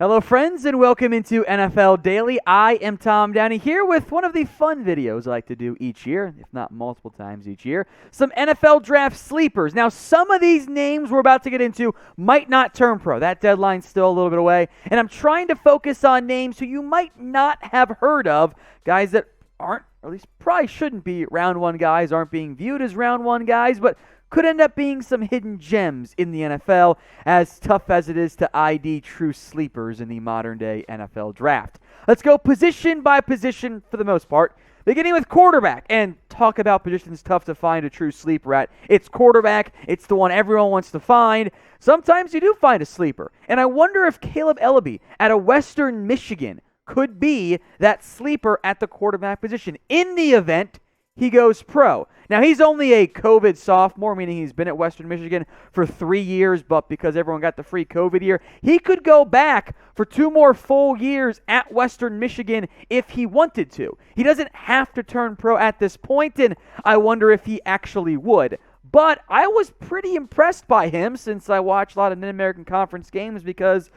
Hello, friends, and welcome into NFL Daily. I am Tom Downey here with one of the fun videos I like to do each year, if not multiple times each year, some NFL draft sleepers. Now, some of these names we're about to get into might not turn pro. That deadline's still a little bit away, and I'm trying to focus on names who you might not have heard of, guys that aren't, or at least probably shouldn't be round one guys, aren't being viewed as round one guys, but could end up being some hidden gems in the NFL, as tough as it is to ID true sleepers in the modern-day NFL draft. Let's go position by position for the most part, beginning with quarterback, and talk about positions tough to find a true sleeper at. It's quarterback. It's the one everyone wants to find. Sometimes you do find a sleeper, and I wonder if Kaleb Eleby at a Western Michigan could be that sleeper at the quarterback position in the event he goes pro. Now, he's only a COVID sophomore, meaning he's been at Western Michigan for 3 years, but because everyone got the free COVID year, he could go back for 2 more full years at Western Michigan if he wanted to. He doesn't have to turn pro at this point, and I wonder if he actually would. But I was pretty impressed by him since I watched a lot of Mid-American Conference games because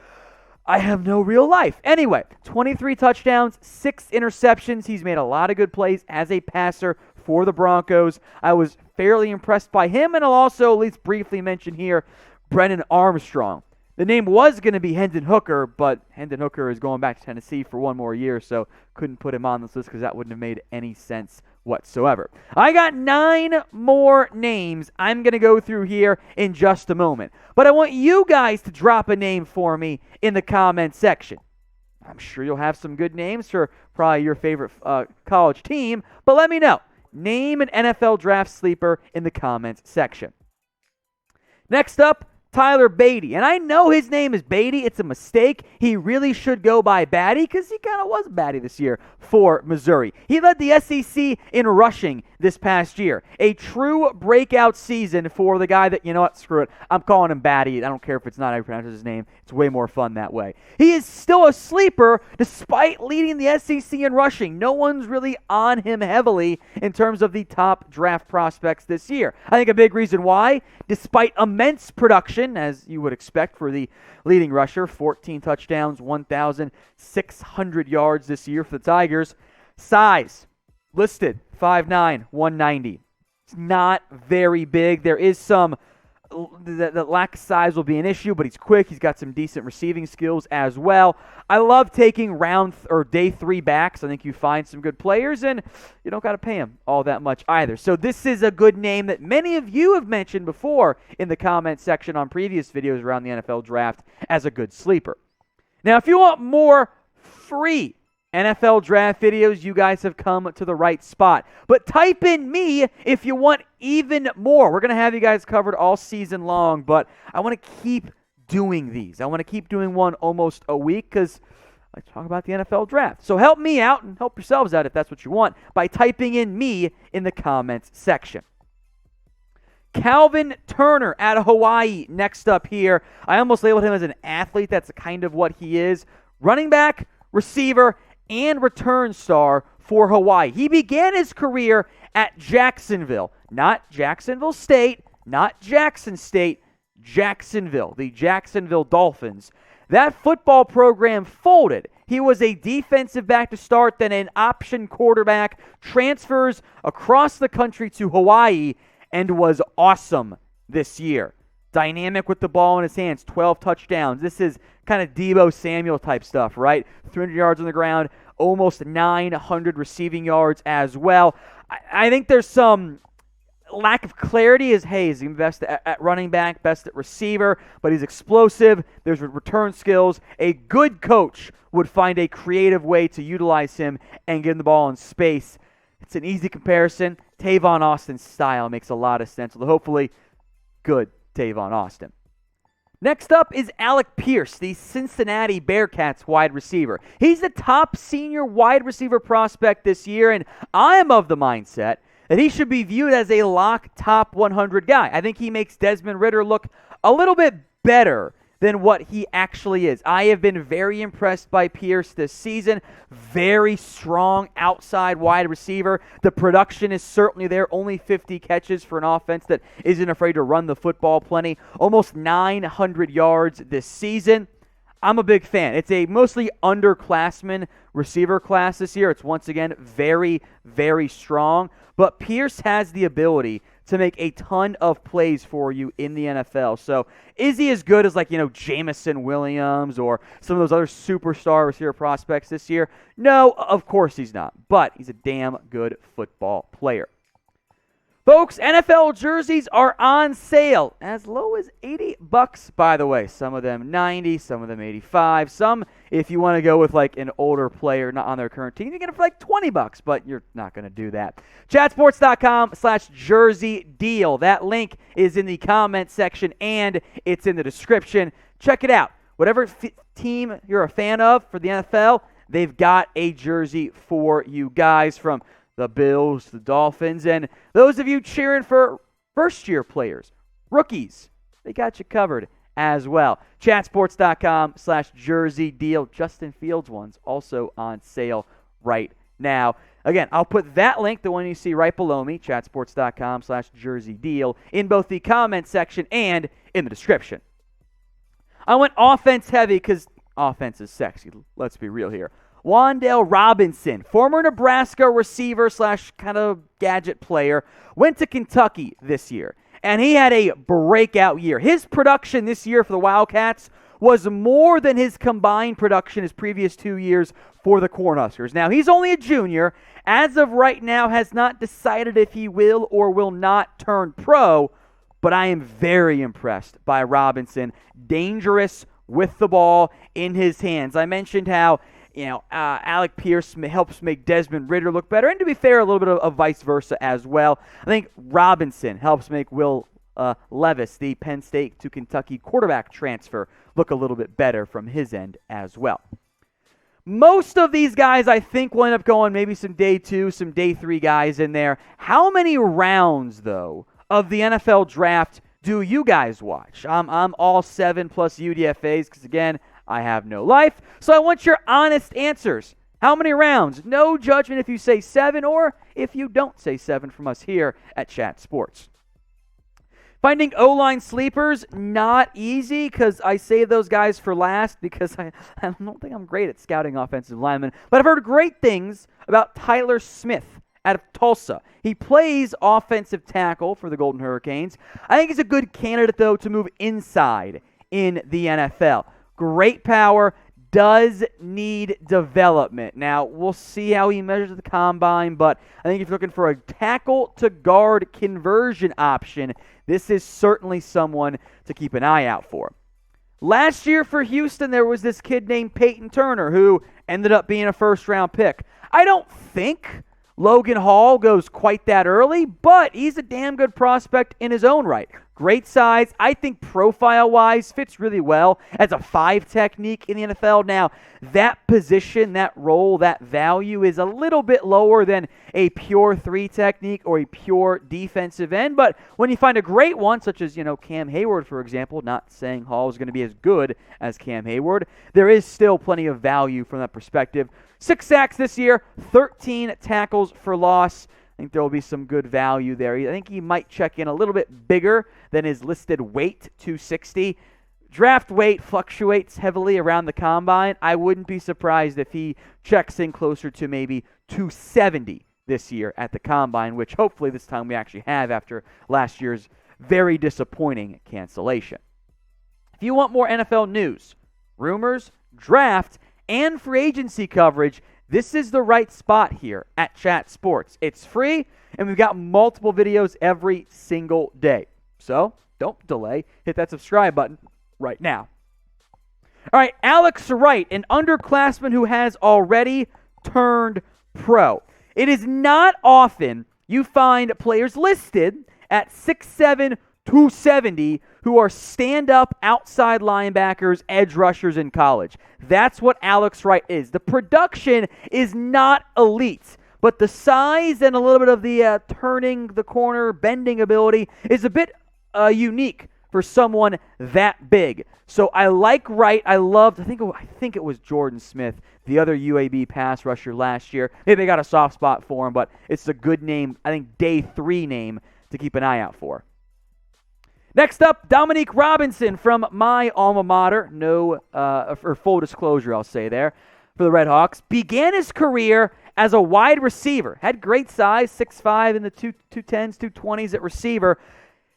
I have no real life. Anyway, 23 touchdowns, 6 interceptions. He's made a lot of good plays as a passer for the Broncos. I was fairly impressed by him, and I'll also at least briefly mention here Brennan Armstrong. The name was going to be Hendon Hooker, but Hendon Hooker is going back to Tennessee for 1 more year, so couldn't put him on this list because that wouldn't have made any sense whatsoever. I got 9 more names I'm going to go through here in just a moment, but I want you guys to drop a name for me in the comments section. I'm sure you'll have some good names for probably your favorite college team, but let me know. Name an NFL draft sleeper in the comments section. Next up, Tyler Badie. And I know his name is Badie. It's a mistake. He really should go by Badie because he kind of was Badie this year for Missouri. He led the SEC in rushing this past year. A true breakout season for the guy that, you know what, screw it. I'm calling him Badie. I don't care if it's not how you pronounce his name. It's way more fun that way. He is still a sleeper despite leading the SEC in rushing. No one's really on him heavily in terms of the top draft prospects this year. I think a big reason why, despite immense production, as you would expect for the leading rusher, 14 touchdowns, 1,600 yards this year for the Tigers. Size, listed 5'9", 190. It's not very big. There is some, the lack of size will be an issue, but he's quick. He's got some decent receiving skills as well. I love taking day 3 backs. I think you find some good players, and you don't got to pay him all that much either. So this is a good name that many of you have mentioned before in the comment section on previous videos around the NFL draft as a good sleeper. Now, if you want more free NFL draft videos, you guys have come to the right spot. But type in me if you want even more. We're going to have you guys covered all season long, but I want to keep doing these. I want to keep doing one almost a week because I talk about the NFL draft. So help me out and help yourselves out if that's what you want by typing in me in the comments section. Calvin Turner out of Hawaii next up here. I almost labeled him as an athlete. That's kind of what he is. Running back, receiver, and return star for Hawaii. He began his career at Jacksonville. Not Jacksonville State, not Jackson State, Jacksonville, the Jacksonville Dolphins. That football program folded. He was a defensive back to start, then an option quarterback, transfers across the country to Hawaii, and was awesome this year. Dynamic with the ball in his hands, 12 touchdowns. This is kind of Deebo Samuel type stuff, right? 300 yards on the ground, almost 900 receiving yards as well. I think there's some lack of clarity. Is he's best at running back, best at receiver, but he's explosive. There's return skills. A good coach would find a creative way to utilize him and get him the ball in space. It's an easy comparison. Tavon Austin's style makes a lot of sense. Hopefully, good Tavon Austin. Next up is Alec Pierce, the Cincinnati Bearcats wide receiver. He's the top senior wide receiver prospect this year, and I am of the mindset that he should be viewed as a lock top 100 guy. I think he makes Desmond Ridder look a little bit better than what he actually is. I have been very impressed by Pierce this season. Very strong outside wide receiver. The production is certainly there. Only 50 catches for an offense that isn't afraid to run the football plenty. Almost 900 yards this season. I'm a big fan. It's a mostly underclassmen receiver class this year. It's once again very, very strong. But Pierce has the ability to make a ton of plays for you in the NFL. So is he as good as Jameson Williams or some of those other superstar receiver prospects this year? No, of course he's not. But he's a damn good football player. Folks, NFL jerseys are on sale as low as $80, by the way. Some of them $90, some of them $85. Some, if you want to go with an older player not on their current team, you get it for $20, but you're not going to do that. Chatsports.com/jersey deal. That link is in the comment section and it's in the description. Check it out. Whatever team you're a fan of for the NFL, they've got a jersey for you guys, from the Bills, the Dolphins, and those of you cheering for first-year players, rookies, they got you covered as well. Chatsports.com/jersey deal. Justin Fields ones also on sale right now. Again, I'll put that link, the one you see right below me, chatsports.com/jersey deal, in both the comment section and in the description. I went offense heavy because offense is sexy. Let's be real here. Wan'Dale Robinson, former Nebraska receiver / kind of gadget player, went to Kentucky this year, and he had a breakout year. His production this year for the Wildcats was more than his combined production his previous 2 years for the Cornhuskers. Now, he's only a junior. As of right now, has not decided if he will or will not turn pro, but I am very impressed by Robinson. Dangerous with the ball in his hands. I mentioned how Alec Pierce helps make Desmond Ridder look better, and to be fair, a little bit of vice versa as well. I think Robinson helps make Will Levis, the Penn State to Kentucky quarterback transfer, look a little bit better from his end as well. Most of these guys, I think, will end up going maybe some day 2, some day 3 guys in there. How many rounds, though, of the NFL draft do you guys watch? I'm all 7 plus UDFAs because, again, I have no life. So I want your honest answers. How many rounds? No judgment if you say 7 or if you don't say 7 from us here at Chat Sports. Finding O-line sleepers, not easy because I save those guys for last because I don't think I'm great at scouting offensive linemen. But I've heard great things about Tyler Smith out of Tulsa. He plays offensive tackle for the Golden Hurricanes. I think he's a good candidate, though, to move inside in the NFL. Great power, does need development. Now, we'll see how he measures at the combine, but I think if you're looking for a tackle-to-guard conversion option, this is certainly someone to keep an eye out for. Last year for Houston, there was this kid named Peyton Turner who ended up being a first-round pick. I don't think Logan Hall goes quite that early, but he's a damn good prospect in his own right. Great size. I think profile-wise fits really well as a 5 technique in the NFL. Now, that position, that role, that value is a little bit lower than a pure 3 technique or a pure defensive end. But when you find a great one, such as, Cam Hayward, for example, not saying Hall is going to be as good as Cam Hayward, there is still plenty of value from that perspective. 6 sacks this year, 13 tackles for loss. I think there will be some good value there. I think he might check in a little bit bigger than his listed weight, 260. Draft weight fluctuates heavily around the combine. I wouldn't be surprised if he checks in closer to maybe 270 this year at the combine, which hopefully this time we actually have after last year's very disappointing cancellation. If you want more NFL news, rumors, draft, and free agency coverage, this is the right spot here at Chat Sports. It's free, and we've got multiple videos every single day. So don't delay. Hit that subscribe button right now. All right, Alex Wright, an underclassman who has already turned pro. It is not often you find players listed at 6'7", 270 who are stand-up outside linebackers, edge rushers in college. That's what Alex Wright is. The production is not elite, but the size and a little bit of the turning the corner, bending ability is a bit unique for someone that big. So I like Wright. I think it was Jordan Smith, the other UAB pass rusher last year. Maybe they got a soft spot for him, but it's a good name, I think day 3 name to keep an eye out for. Next up, Dominique Robinson from my alma mater. No, for full disclosure, I'll say there, for the Red Hawks. Began his career as a wide receiver. Had great size, 6'5", in the 210s, 220s at receiver.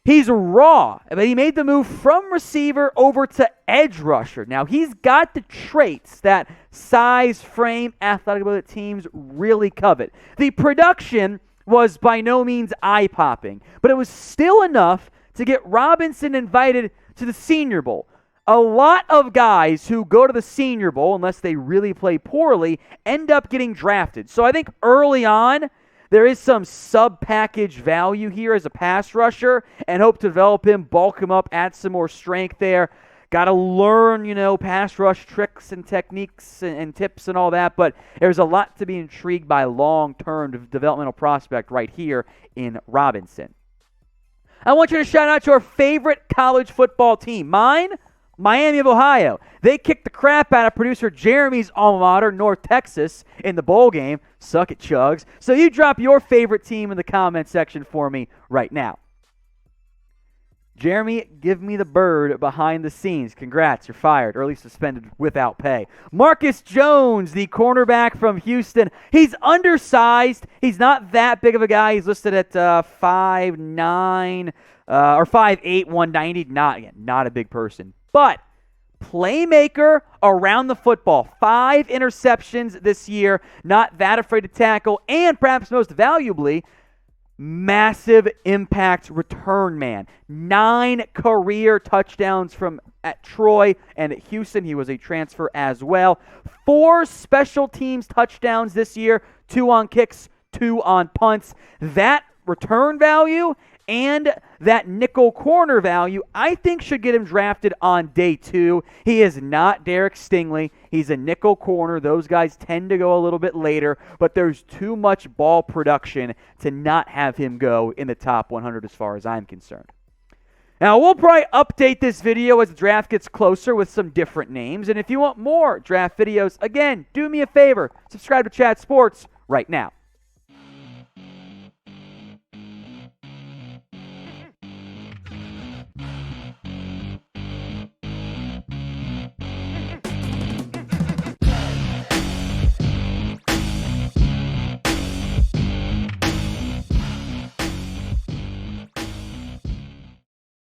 He's raw, but he made the move from receiver over to edge rusher. Now, he's got the traits that size, frame, athletic ability that teams really covet. The production was by no means eye-popping, but it was still enough to get Robinson invited to the Senior Bowl. A lot of guys who go to the Senior Bowl, unless they really play poorly, end up getting drafted. So I think early on, there is some sub-package value here as a pass rusher, and hope to develop him, bulk him up, add some more strength there. Got to learn, pass rush tricks and techniques and tips and all that, but there's a lot to be intrigued by long-term developmental prospect right here in Robinson. I want you to shout out to our favorite college football team. Mine, Miami of Ohio. They kicked the crap out of producer Jeremy's alma mater, North Texas, in the bowl game. Suck it, Chugs. So you drop your favorite team in the comment section for me right now. Jeremy, give me the bird behind the scenes. Congrats, you're fired, or at least suspended without pay. Marcus Jones, the cornerback from Houston. He's undersized. He's not that big of a guy. He's listed at 5'9", or 5'8", 190. Not a big person. But playmaker around the football. 5 interceptions this year. Not that afraid to tackle. And perhaps most valuably, massive impact return man. 9 career touchdowns at Troy and at Houston. He was a transfer as well. 4 special teams touchdowns this year. 2 on kicks, 2 on punts. That return value and that nickel corner value, I think, should get him drafted on day 2. He is not Derek Stingley. He's a nickel corner. Those guys tend to go a little bit later, but there's too much ball production to not have him go in the top 100 as far as I'm concerned. Now, we'll probably update this video as the draft gets closer with some different names, and if you want more draft videos, again, do me a favor. Subscribe to Chat Sports right now.